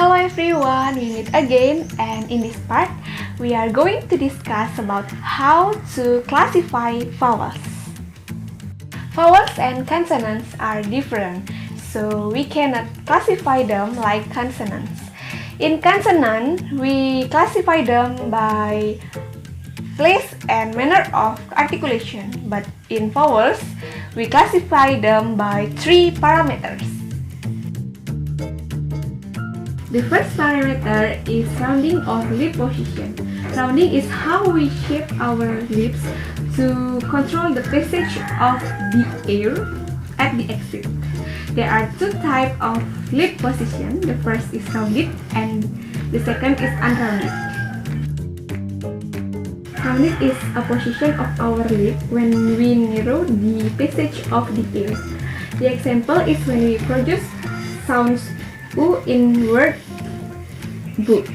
Hello everyone, we meet again, and in this part we are going to discuss about how to classify vowels. Vowels and consonants are different, so we cannot classify them like consonants. In consonant, we classify them by place and manner of articulation, but in vowels, we classify them by three parameters. The first parameter is rounding of lip position. Rounding is how we shape our lips to control the passage of the air at the exit. There are two types of lip position. The first is rounded and the second is unrounded. Rounded is a position of our lip when we narrow the passage of the air. The example is when we produce sounds U in word book.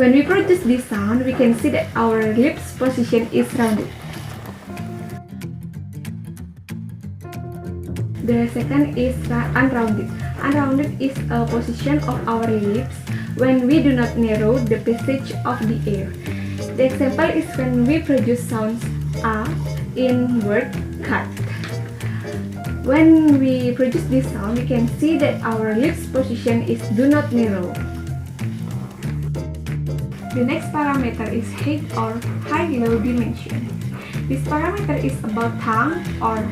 When we produce this sound, we can see that our lips position is rounded. The second is unrounded. Unrounded is a position of our lips when we do not narrow the passage of the air. The example is when we produce sounds A in word cut. When we produce this sound, we can see that our lips position is do not narrow. The next parameter is height or high-low dimension. This parameter is about tongue or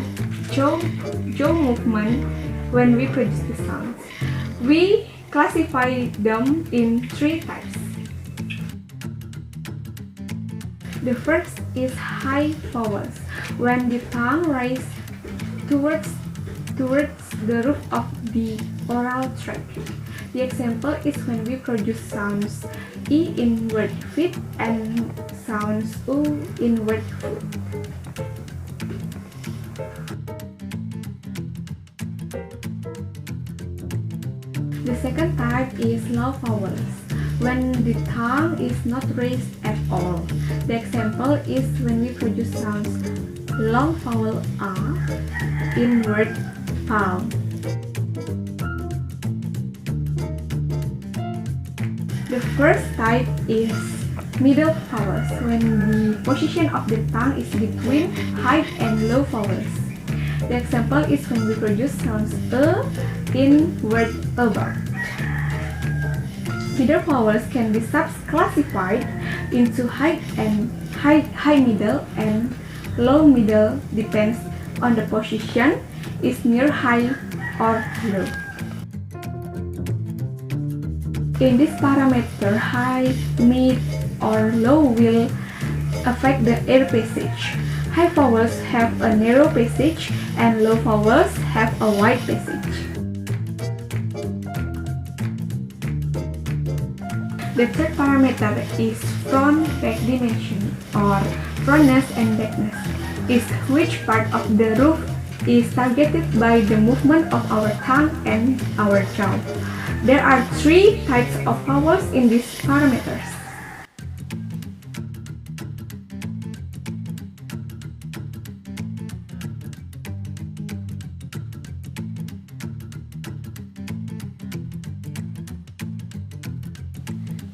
jaw movement when we produce the sounds. We classify them in three types. The first is high vowels, when the tongue rises towards the roof of the oral tract. The example is when we produce sounds E in word feet and sounds U in word foot. The second type is low vowels, when the tongue is not raised at all. The example is when we produce sounds long vowel A in word palm. The first type is middle vowels, when the position of the tongue is between high and low vowels. The example is when we produce sounds E in word about. Middle vowels can be subclassified into high middle and low middle, depends on the position is near high or low. In this parameter, high, mid, or low will affect the air passage. High vowels have a narrow passage and low vowels have a wide passage. The third parameter is front-back dimension or frontness and backness, is which part of the roof is targeted by the movement of our tongue and our jaw. There are three types of vowels in these parameters.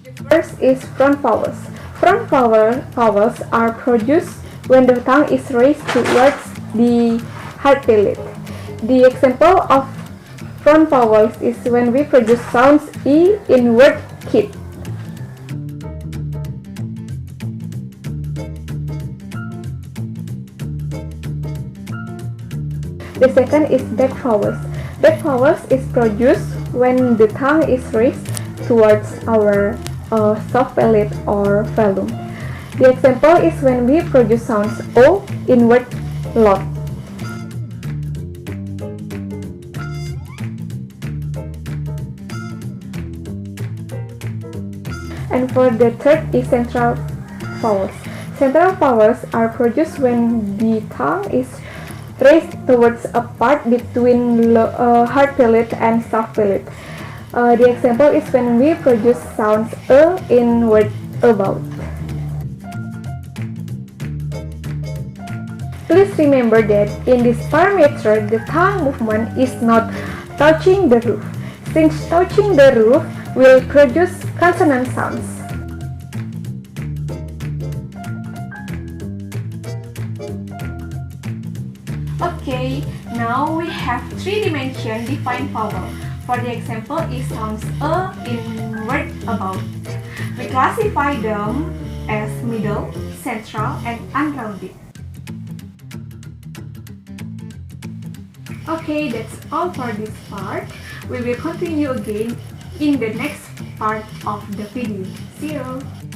The first is front vowels. Front vowels are produced when the tongue is raised towards the hard palate. The example of front vowels is when we produce sounds E in word kid. The second is back vowels. Back vowels is produced when the tongue is raised towards our soft palate or velum. The example is when we produce sounds O in word lot. And for the third is central vowels. Central vowels are produced when the tongue is raised towards a part between hard palate and soft palate. The example is when we produce sounds E in word about. Please remember that in this parameter, the tongue movement is not touching the roof. since touching the roof will produce consonant sounds. Okay, now we have three-dimension defined vowel. For the example, it sounds a in word about. We classify them as middle, central, and unrounded. Okay, that's all for this part. We will continue again in the next part of the video. See you!